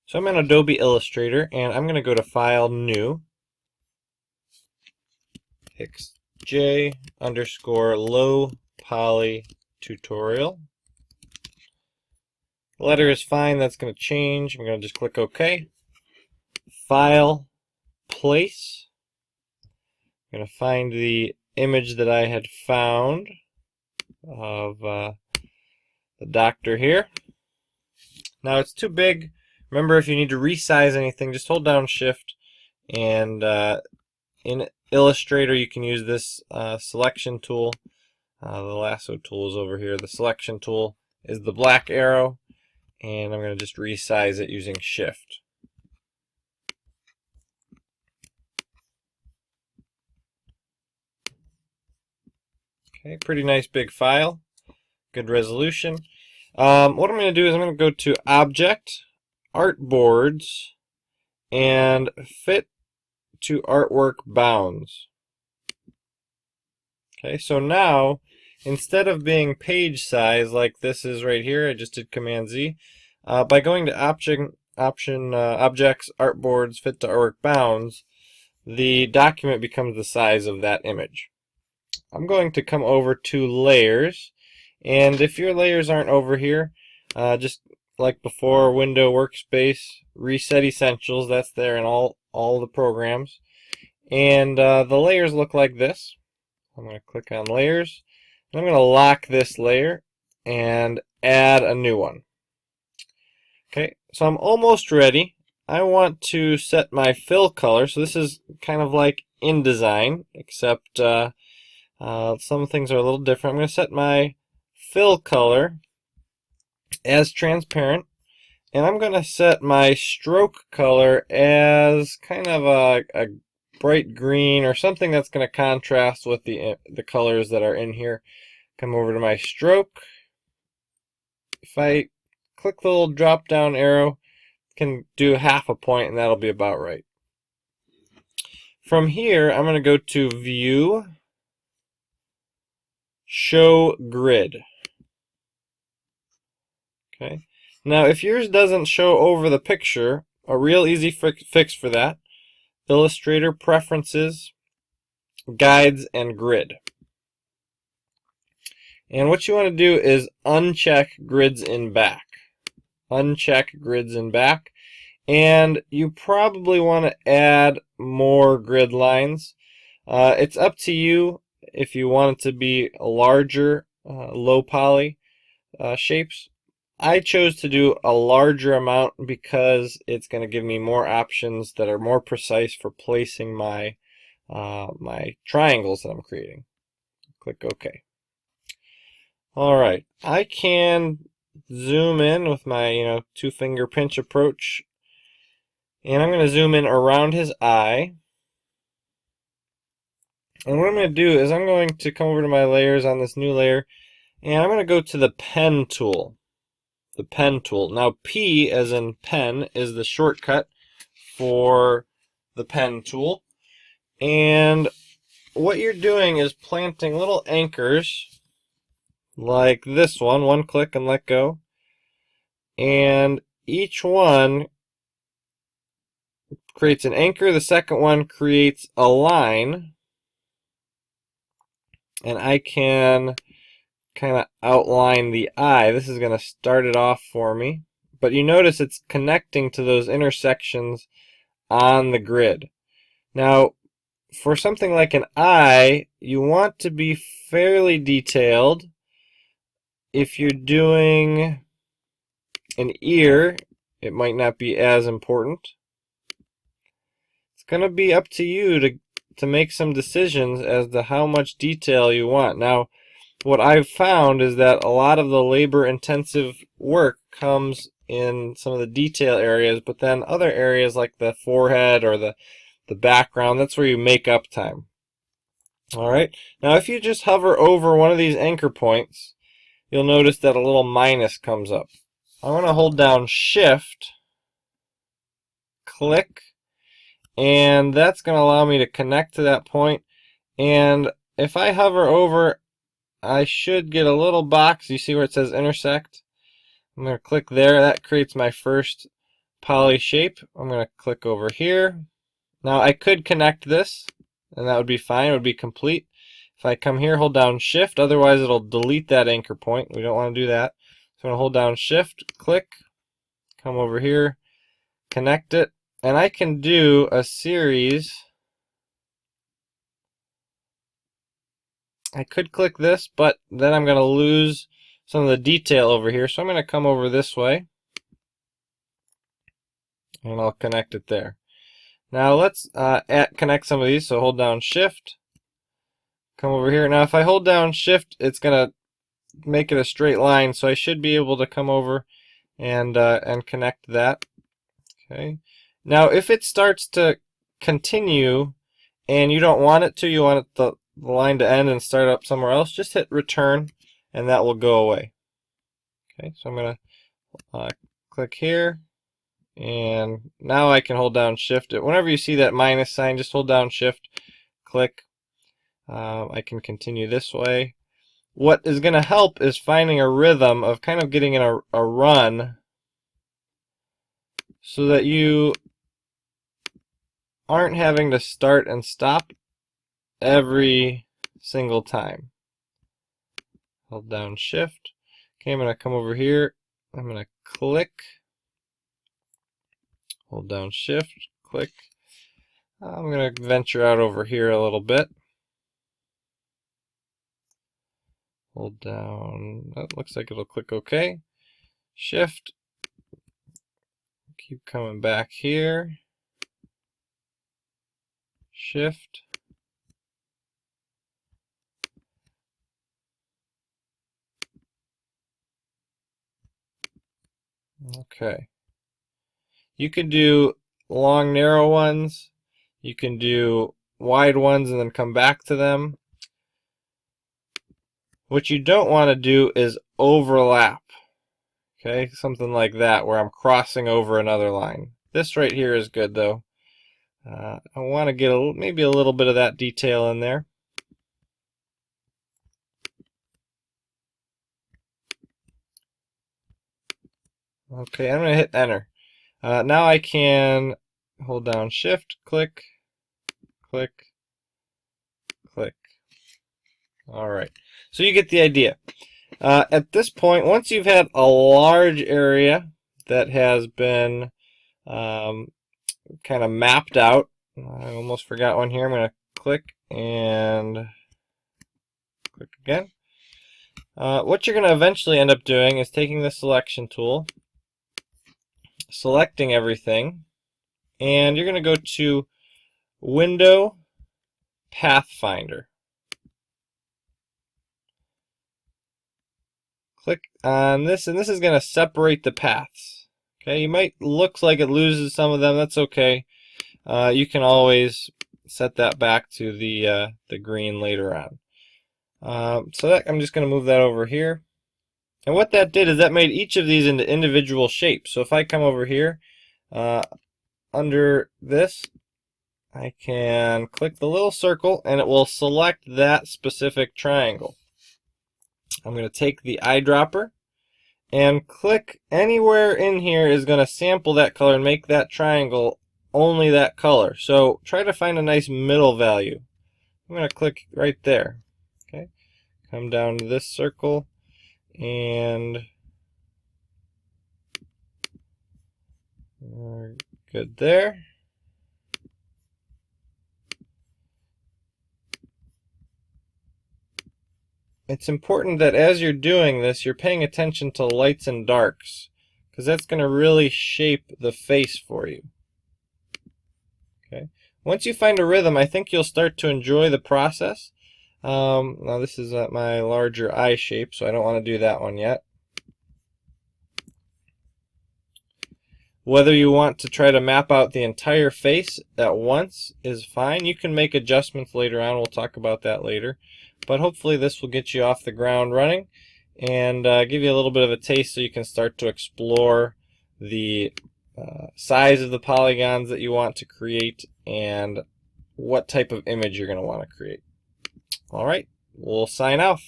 So I'm in Adobe Illustrator, and I'm going to go to File, New, XJ underscore low poly tutorial. The letter is fine, that's going to change. I'm going to just click OK. File, Place. I'm going to find the image that I had found of the doctor here. Now it's too big. Remember, if you need to resize anything, just hold down Shift, and in Illustrator you can use this selection tool. The lasso tool is over here. The selection tool is the black arrow, and I'm going to just resize it using Shift. Okay, pretty nice big file. Good resolution. What I'm going to do is I'm going to go to Object, Artboards, and Fit to Artwork Bounds. Okay, so now, instead of being page size like this is right here, I just did Command Z. By going to Objects, Artboards, Fit to Artwork Bounds, the document becomes the size of that image. I'm going to come over to Layers, and if your layers aren't over here, just like before, Window, Workspace, Reset Essentials, that's there in all the programs. And the layers look like this. I'm going to click on Layers, and I'm going to lock this layer and add a new one. Okay, so I'm almost ready. I want to set my fill color, so this is kind of like InDesign, except some things are a little different. I'm going to set my fill color as transparent, and I'm going to set my stroke color as kind of a bright green or something that's going to contrast with the colors that are in here. Come over to my stroke. If I click the little drop down arrow, I can do half a point, and that'll be about right. From here, I'm going to go to View, Show Grid. Okay. Now, if yours doesn't show over the picture, a real easy fix for that: Illustrator Preferences, Guides, and Grid. And what you want to do is uncheck Grids in Back. Uncheck Grids in Back. And you probably want to add more grid lines. It's up to you if you want it to be a larger, low poly shapes. I chose to do a larger amount because it's going to give me more options that are more precise for placing my my triangles that I'm creating. Click OK. Alright, I can zoom in with my two-finger pinch approach, and I'm going to zoom in around his eye. And what I'm going to do is I'm going to come over to my layers on this new layer, and I'm going to go to the pen tool. The pen tool. Now, P as in pen is the shortcut for the pen tool. And what you're doing is planting little anchors like this one click and let go. And each one creates an anchor. The second one creates a line. And I can kind of outline the eye. This is going to start it off for me. But you notice it's connecting to those intersections on the grid. Now, for something like an eye, you want to be fairly detailed. If you're doing an ear, it might not be as important. It's going to be up to you to make some decisions as to how much detail you want. Now, what I've found is that a lot of the labor-intensive work comes in some of the detail areas, but then other areas like the forehead or the background, that's where you make up time. Alright, now if you just hover over one of these anchor points, you'll notice that a little minus comes up. I'm going to hold down Shift, click, and that's going to allow me to connect to that point. And if I hover over, I should get a little box. You see where it says intersect? I'm going to click there. That creates my first poly shape. I'm going to click over here. Now I could connect this, and that would be fine. It would be complete. If I come here, hold down Shift, otherwise it'll delete that anchor point. We don't want to do that. So I'm going to hold down Shift, click, come over here, connect it, and I can do a series. I could click this, but then I'm going to lose some of the detail over here. So I'm going to come over this way, and I'll connect it there. Now let's connect some of these. So hold down Shift, come over here. Now if I hold down Shift, it's going to make it a straight line, so I should be able to come over and connect that. Okay. Now if it starts to continue and you don't want it to, you want the line to end and start up somewhere else, just hit return and that will go away. Okay, so I'm going to click here, and now I can hold down Shift. Whenever you see that minus sign, just hold down Shift, click. I can continue this way. What is going to help is finding a rhythm of kind of getting in a run so that you aren't having to start and stop every single time. Hold down Shift. Okay, I'm going to come over here. I'm going to click. Hold down Shift, click. I'm going to venture out over here a little bit. Hold down. That looks like it'll click OK. Shift. Keep coming back here. Shift. Okay. You can do long, narrow ones. You can do wide ones and then come back to them. What you don't want to do is overlap. Okay, something like that where I'm crossing over another line. This right here is good though. I want to get maybe a little bit of that detail in there. Okay, I'm going to hit enter. Now I can hold down Shift, click, click, click. Alright, so you get the idea. At this point, once you've had a large area that has been kind of mapped out, I almost forgot one here. I'm going to click and click again. What you're going to eventually end up doing is taking the selection tool, selecting everything, and you're going to go to Window, Pathfinder. Click on this, and this is going to separate the paths. Okay, you might look like it loses some of them. That's okay. You can always set that back to the green later on. So that, I'm just going to move that over here. And what that did is that made each of these into individual shapes. So if I come over here, under this, I can click the little circle and it will select that specific triangle. I'm going to take the eyedropper and click anywhere in here is going to sample that color and make that triangle only that color. So try to find a nice middle value. I'm going to click right there. Okay, come down to this circle and we're good there. It's important that as you're doing this, you're paying attention to lights and darks, because that's going to really shape the face for you. Okay. Once you find a rhythm, I think you'll start to enjoy the process. Now this is my larger eye shape, so I don't want to do that one yet. Whether you want to try to map out the entire face at once is fine. You can make adjustments later on. We'll talk about that later. But hopefully this will get you off the ground running and give you a little bit of a taste so you can start to explore the size of the polygons that you want to create and what type of image you're going to want to create. Alright, we'll sign off.